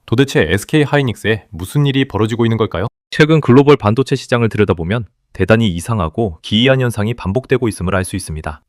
도대체 SK 하이닉스에 무슨 일이 벌어지고 있는 걸까요? 최근 글로벌 반도체 시장을 들여다보면 대단히 이상하고 기이한 현상이 반복되고 있음을 알 수 있습니다.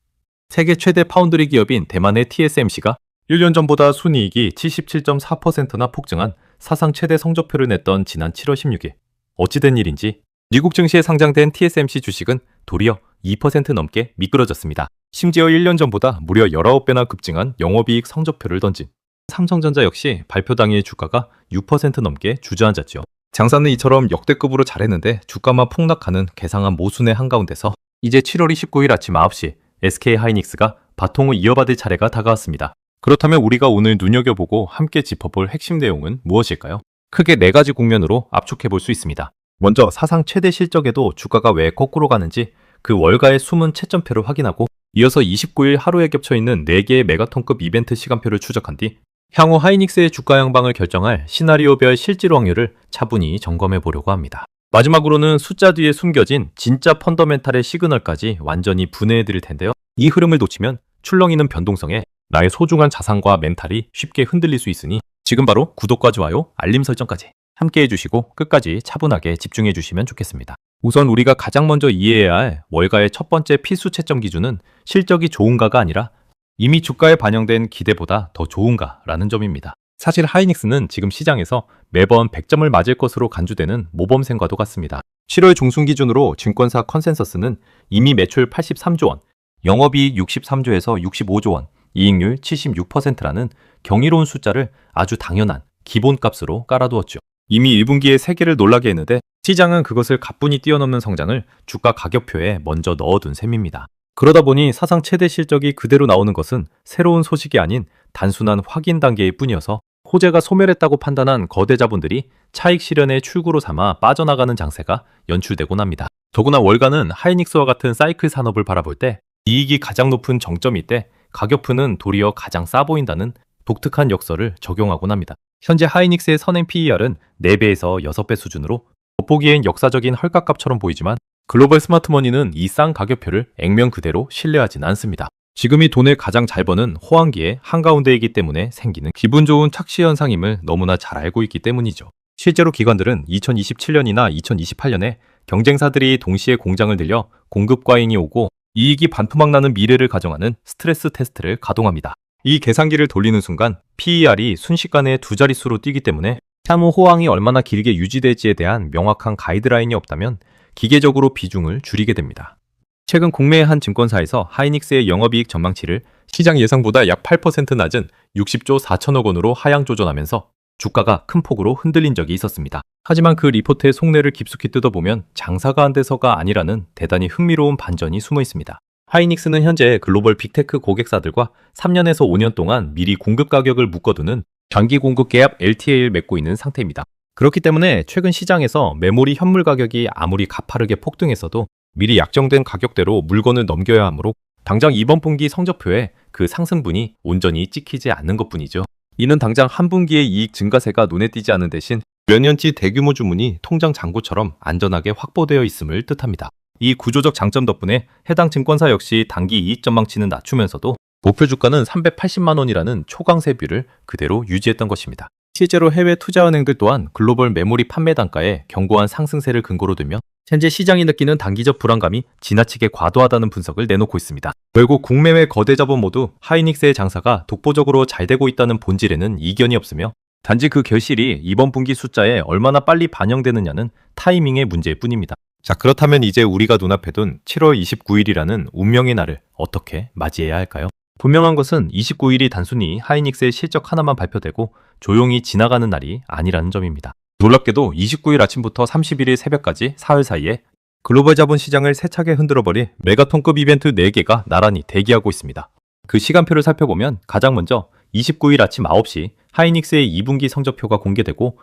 세계 최대 파운드리 기업인 대만의 TSMC가 1년 전보다 순이익이 77.4%나 폭증한 사상 최대 성적표를 냈던 지난 7월 16일. 어찌된 일인지 미국 증시에 상장된 TSMC 주식은 도리어 2% 넘게 미끄러졌습니다. 심지어 1년 전보다 무려 19배나 급증한 영업이익 성적표를 던진 삼성전자 역시 발표 당일 주가가 6% 넘게 주저앉았죠. 장사는 이처럼 역대급으로 잘했는데 주가만 폭락하는 괴상한 모순의 한가운데서 이제 7월 29일 아침 9시 SK 하이닉스가 바통을 이어받을 차례가 다가왔습니다. 그렇다면 우리가 오늘 눈여겨보고 함께 짚어볼 핵심 내용은 무엇일까요? 크게 4가지 국면으로 압축해 볼 수 있습니다. 먼저 사상 최대 실적에도 주가가 왜 거꾸로 가는지 그 월가의 숨은 채점표를 확인하고, 이어서 29일 하루에 겹쳐있는 4개의 메가톤급 이벤트 시간표를 추적한 뒤 향후 하이닉스의 주가 양방을 결정할 시나리오별 실질 확률을 차분히 점검해 보려고 합니다. 마지막으로는 숫자 뒤에 숨겨진 진짜 펀더멘탈의 시그널까지 완전히 분해해 드릴 텐데요. 이 흐름을 놓치면 출렁이는 변동성에 나의 소중한 자산과 멘탈이 쉽게 흔들릴 수 있으니 지금 바로 구독과 좋아요, 알림 설정까지 함께 해주시고 끝까지 차분하게 집중해 주시면 좋겠습니다. 우선 우리가 가장 먼저 이해해야 할 월가의 첫 번째 필수 채점 기준은 실적이 좋은가가 아니라 이미 주가에 반영된 기대보다 더 좋은가라는 점입니다. 사실 하이닉스는 지금 시장에서 매번 100점을 맞을 것으로 간주되는 모범생과도 같습니다. 7월 중순 기준으로 증권사 컨센서스는 이미 매출 83조 원, 영업이익 63조에서 65조 원, 이익률 76%라는 경이로운 숫자를 아주 당연한 기본값으로 깔아두었죠. 이미 1분기에 세계를 놀라게 했는데 시장은 그것을 가뿐히 뛰어넘는 성장을 주가 가격표에 먼저 넣어둔 셈입니다. 그러다 보니 사상 최대 실적이 그대로 나오는 것은 새로운 소식이 아닌 단순한 확인 단계일 뿐이어서 호재가 소멸했다고 판단한 거대 자본들이 차익 실현의 출구로 삼아 빠져나가는 장세가 연출되곤 합니다. 더구나 월가는 하이닉스와 같은 사이클 산업을 바라볼 때 이익이 가장 높은 정점일 때 가격표는 도리어 가장 싸 보인다는 독특한 역설을 적용하곤 합니다. 현재 하이닉스의 선행 PER은 4배에서 6배 수준으로 겉보기엔 역사적인 헐값값처럼 보이지만 글로벌 스마트머니는 이 싼 가격표를 액면 그대로 신뢰하진 않습니다. 지금이 돈을 가장 잘 버는 호황기의 한가운데이기 때문에 생기는 기분 좋은 착시 현상임을 너무나 잘 알고 있기 때문이죠. 실제로 기관들은 2027년이나 2028년에 경쟁사들이 동시에 공장을 들여 공급 과잉이 오고 이익이 반토막 나는 미래를 가정하는 스트레스 테스트를 가동합니다. 이 계산기를 돌리는 순간 PER이 순식간에 2자릿수로 뛰기 때문에 향후 호황이 얼마나 길게 유지될지에 대한 명확한 가이드라인이 없다면 기계적으로 비중을 줄이게 됩니다. 최근 국내의 한 증권사에서 하이닉스의 영업이익 전망치를 시장 예상보다 약 8% 낮은 60조 4천억 원으로 하향 조정하면서 주가가 큰 폭으로 흔들린 적이 있었습니다. 하지만 그 리포트의 속내를 깊숙이 뜯어보면 장사가 안 돼서가 아니라는 대단히 흥미로운 반전이 숨어 있습니다. 하이닉스는 현재 글로벌 빅테크 고객사들과 3년에서 5년 동안 미리 공급 가격을 묶어두는 장기 공급 계약 LTA를 맺고 있는 상태입니다. 그렇기 때문에 최근 시장에서 메모리 현물 가격이 아무리 가파르게 폭등했어도 미리 약정된 가격대로 물건을 넘겨야 하므로 당장 이번 분기 성적표에 그 상승분이 온전히 찍히지 않는 것뿐이죠. 이는 당장 한 분기의 이익 증가세가 눈에 띄지 않은 대신 몇 년치 대규모 주문이 통장 잔고처럼 안전하게 확보되어 있음을 뜻합니다. 이 구조적 장점 덕분에 해당 증권사 역시 단기 이익 전망치는 낮추면서도 목표 주가는 380만 원이라는 초강세비를 그대로 유지했던 것입니다. 실제로 해외 투자은행들 또한 글로벌 메모리 판매 단가에 견고한 상승세를 근거로 두며 현재 시장이 느끼는 단기적 불안감이 지나치게 과도하다는 분석을 내놓고 있습니다. 결국 국내외 거대 자본 모두 하이닉스의 장사가 독보적으로 잘 되고 있다는 본질에는 이견이 없으며 단지 그 결실이 이번 분기 숫자에 얼마나 빨리 반영되느냐는 타이밍의 문제일 뿐입니다. 자, 그렇다면 이제 우리가 눈앞에 둔 7월 29일이라는 운명의 날을 어떻게 맞이해야 할까요? 분명한 것은 29일이 단순히 하이닉스의 실적 하나만 발표되고 조용히 지나가는 날이 아니라는 점입니다. 놀랍게도 29일 아침부터 31일 새벽까지 사흘 사이에 글로벌 자본 시장을 세차게 흔들어버릴 메가톤급 이벤트 4개가 나란히 대기하고 있습니다. 그 시간표를 살펴보면 가장 먼저 29일 아침 9시 하이닉스의 2분기 성적표가 공개되고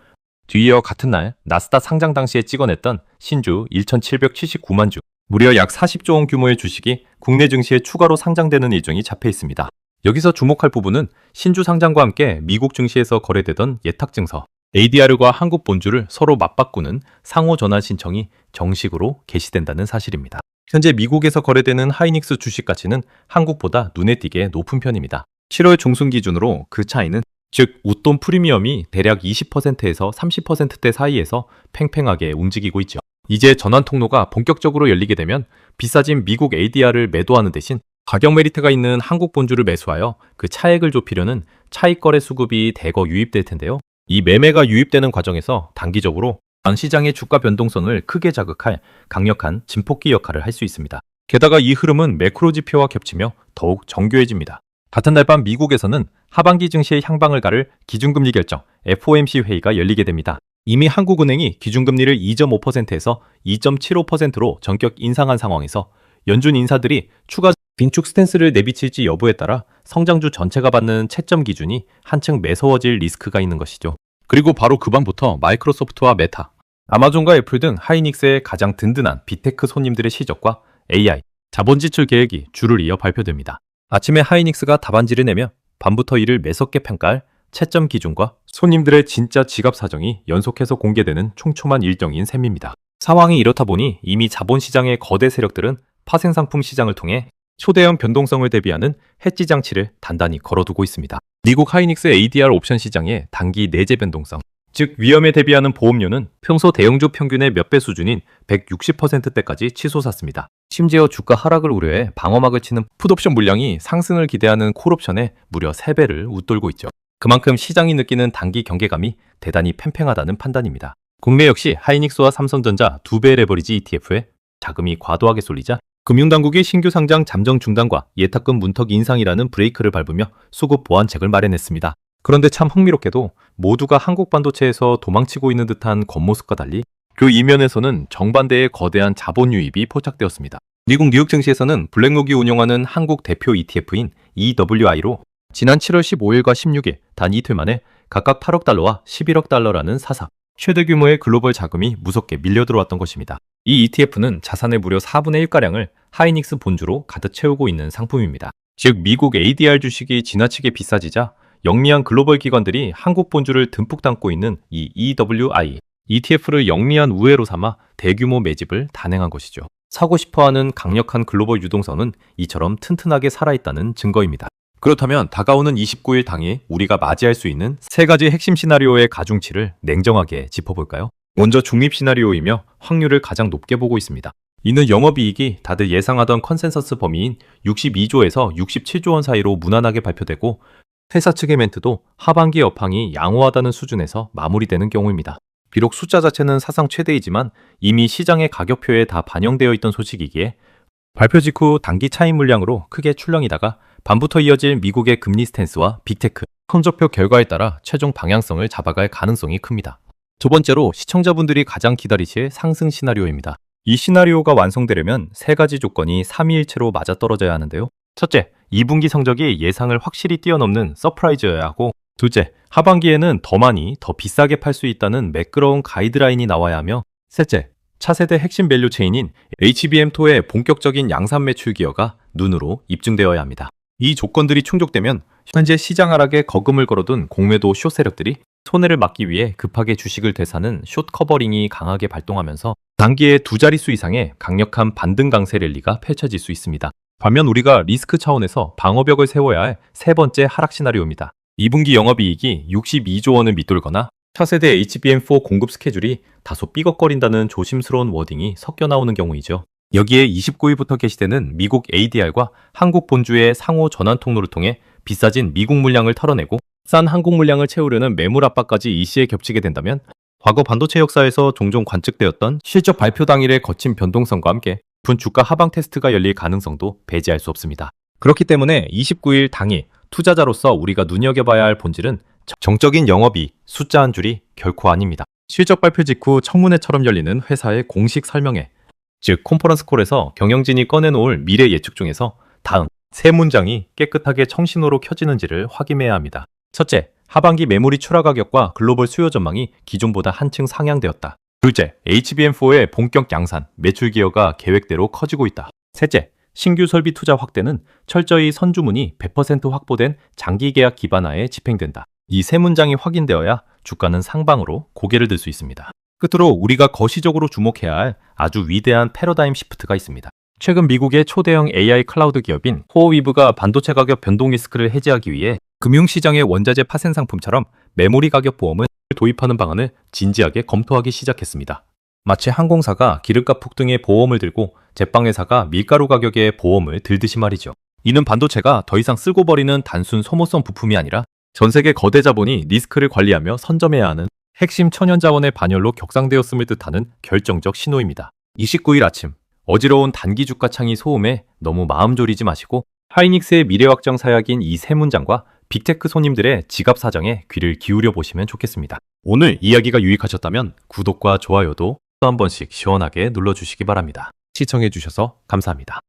뒤이어 같은 날 나스닥 상장 당시에 찍어냈던 신주 1,779만 주, 무려 약 40조 원 규모의 주식이 국내 증시에 추가로 상장되는 일정이 잡혀 있습니다. 여기서 주목할 부분은 신주 상장과 함께 미국 증시에서 거래되던 예탁증서 ADR과 한국 본주를 서로 맞바꾸는 상호 전환 신청이 정식으로 개시된다는 사실입니다. 현재 미국에서 거래되는 하이닉스 주식 가치는 한국보다 눈에 띄게 높은 편입니다. 7월 중순 기준으로 그 차이는 즉 웃돈 프리미엄이 대략 20%에서 30%대 사이에서 팽팽하게 움직이고 있죠. 이제 전환 통로가 본격적으로 열리게 되면 비싸진 미국 ADR을 매도하는 대신 가격 메리트가 있는 한국 본주를 매수하여 그 차액을 좁히려는 차익 거래 수급이 대거 유입될 텐데요. 이 매매가 유입되는 과정에서 단기적으로 전 시장의 주가 변동성을 크게 자극할 강력한 진폭기 역할을 할 수 있습니다. 게다가 이 흐름은 매크로 지표와 겹치며 더욱 정교해집니다. 같은 날 밤 미국에서는 하반기 증시의 향방을 가를 기준금리 결정 FOMC 회의가 열리게 됩니다. 이미 한국은행이 기준금리를 2.5%에서 2.75%로 전격 인상한 상황에서 연준 인사들이 추가 빈축 스탠스를 내비칠지 여부에 따라 성장주 전체가 받는 채점 기준이 한층 매서워질 리스크가 있는 것이죠. 그리고 바로 그 밤부터 마이크로소프트와 메타, 아마존과 애플 등 하이닉스의 가장 든든한 빅테크 손님들의 실적과 AI, 자본 지출 계획이 줄을 이어 발표됩니다. 아침에 하이닉스가 답안지를 내며 밤부터 이를 매섭게 평가할 채점 기준과 손님들의 진짜 지갑 사정이 연속해서 공개되는 촘촘한 일정인 셈입니다. 상황이 이렇다 보니 이미 자본시장의 거대 세력들은 파생상품 시장을 통해 초대형 변동성을 대비하는 해지 장치를 단단히 걸어두고 있습니다. 미국 하이닉스 ADR 옵션 시장의 단기 내재 변동성, 즉 위험에 대비하는 보험료는 평소 대형주 평균의 몇 배 수준인 160%대까지 치솟았습니다. 심지어 주가 하락을 우려해 방어막을 치는 풋옵션 물량이 상승을 기대하는 콜옵션에 무려 3배를 웃돌고 있죠. 그만큼 시장이 느끼는 단기 경계감이 대단히 팽팽하다는 판단입니다. 국내 역시 하이닉스와 삼성전자 2배 레버리지 ETF에 자금이 과도하게 쏠리자 금융당국이 신규 상장 잠정 중단과 예탁금 문턱 인상이라는 브레이크를 밟으며 수급 보완책을 마련했습니다. 그런데 참 흥미롭게도 모두가 한국 반도체에서 도망치고 있는 듯한 겉모습과 달리 그 이면에서는 정반대의 거대한 자본 유입이 포착되었습니다. 미국 뉴욕 증시에서는 블랙록이 운영하는 한국 대표 ETF인 EWI로 지난 7월 15일과 16일 단 이틀 만에 각각 8억 달러와 11억 달러라는 사상, 최대 규모의 글로벌 자금이 무섭게 밀려 들어왔던 것입니다. 이 ETF는 자산의 무려 4분의 1가량을 하이닉스 본주로 가득 채우고 있는 상품입니다. 즉 미국 ADR 주식이 지나치게 비싸지자 영리한 글로벌 기관들이 한국 본주를 듬뿍 담고 있는 이 EWI, ETF를 영리한 우회로 삼아 대규모 매집을 단행한 것이죠. 사고 싶어하는 강력한 글로벌 유동성은 이처럼 튼튼하게 살아있다는 증거입니다. 그렇다면 다가오는 29일 당일 우리가 맞이할 수 있는 3가지 핵심 시나리오의 가중치를 냉정하게 짚어볼까요? 먼저 중립 시나리오이며 확률을 가장 높게 보고 있습니다. 이는 영업이익이 다들 예상하던 컨센서스 범위인 62조에서 67조 원 사이로 무난하게 발표되고 회사 측의 멘트도 하반기 여팡이 양호하다는 수준에서 마무리되는 경우입니다. 비록 숫자 자체는 사상 최대이지만 이미 시장의 가격표에 다 반영되어 있던 소식이기에 발표 직후 단기 차익 물량으로 크게 출렁이다가 밤부터 이어질 미국의 금리 스탠스와 빅테크, 성적표 결과에 따라 최종 방향성을 잡아갈 가능성이 큽니다. 두 번째로 시청자분들이 가장 기다리실 상승 시나리오입니다. 이 시나리오가 완성되려면 3가지 조건이 삼위일체로 맞아떨어져야 하는데요. 첫째, 2분기 성적이 예상을 확실히 뛰어넘는 서프라이즈여야 하고, 둘째, 하반기에는 더 많이, 더 비싸게 팔 수 있다는 매끄러운 가이드라인이 나와야 하며, 셋째, 차세대 핵심 밸류 체인인 HBM2의 본격적인 양산 매출 기여가 눈으로 입증되어야 합니다. 이 조건들이 충족되면 현재 시장 하락에 거금을 걸어둔 공매도 숏 세력들이 손해를 막기 위해 급하게 주식을 되사는 숏 커버링이 강하게 발동하면서 단기에 2자릿수 이상의 강력한 반등 강세 랠리가 펼쳐질 수 있습니다. 반면 우리가 리스크 차원에서 방어벽을 세워야 할 3번째 하락 시나리오입니다. 2분기 영업이익이 62조 원을 밑돌거나 차세대 HBM4 공급 스케줄이 다소 삐걱거린다는 조심스러운 워딩이 섞여 나오는 경우이죠. 여기에 29일부터 개시되는 미국 ADR과 한국 본주의 상호 전환 통로를 통해 비싸진 미국 물량을 털어내고 싼 한국 물량을 채우려는 매물 압박까지 이시에 겹치게 된다면 과거 반도체 역사에서 종종 관측되었던 실적 발표 당일의 거친 변동성과 함께 높은 주가 하방 테스트가 열릴 가능성도 배제할 수 없습니다. 그렇기 때문에 29일 당일 투자자로서 우리가 눈여겨봐야 할 본질은 정적인 영업이익 숫자 한 줄이 결코 아닙니다. 실적 발표 직후 청문회처럼 열리는 회사의 공식 설명회, 즉 컨퍼런스 콜에서 경영진이 꺼내놓을 미래 예측 중에서 다음 3문장이 깨끗하게 청신호로 켜지는지를 확인해야 합니다. 첫째, 하반기 메모리 출하 가격과 글로벌 수요 전망이 기존보다 한층 상향되었다. 둘째, HBM4의 본격 양산, 매출 기여가 계획대로 커지고 있다. 셋째, 신규 설비 투자 확대는 철저히 선주문이 100% 확보된 장기 계약 기반하에 집행된다. 이 3문장이 확인되어야 주가는 상방으로 고개를 들 수 있습니다. 끝으로 우리가 거시적으로 주목해야 할 아주 위대한 패러다임 시프트가 있습니다. 최근 미국의 초대형 AI 클라우드 기업인 호어위브가 반도체 가격 변동 리스크를 해지하기 위해 금융시장의 원자재 파생 상품처럼 메모리 가격 보험을 도입하는 방안을 진지하게 검토하기 시작했습니다. 마치 항공사가 기름값 폭등의 보험을 들고 제빵회사가 밀가루 가격의 보험을 들듯이 말이죠. 이는 반도체가 더 이상 쓸고 버리는 단순 소모성 부품이 아니라 전 세계 거대 자본이 리스크를 관리하며 선점해야 하는 핵심 천연 자원의 반열로 격상되었음을 뜻하는 결정적 신호입니다. 29일 아침, 어지러운 단기 주가 창이 소음에 너무 마음 졸이지 마시고 하이닉스의 미래확정 사약인 이 세 문장과 빅테크 손님들의 지갑 사정에 귀를 기울여 보시면 좋겠습니다. 오늘 이야기가 유익하셨다면 구독과 좋아요도 또 한 번씩 시원하게 눌러주시기 바랍니다. 시청해주셔서 감사합니다.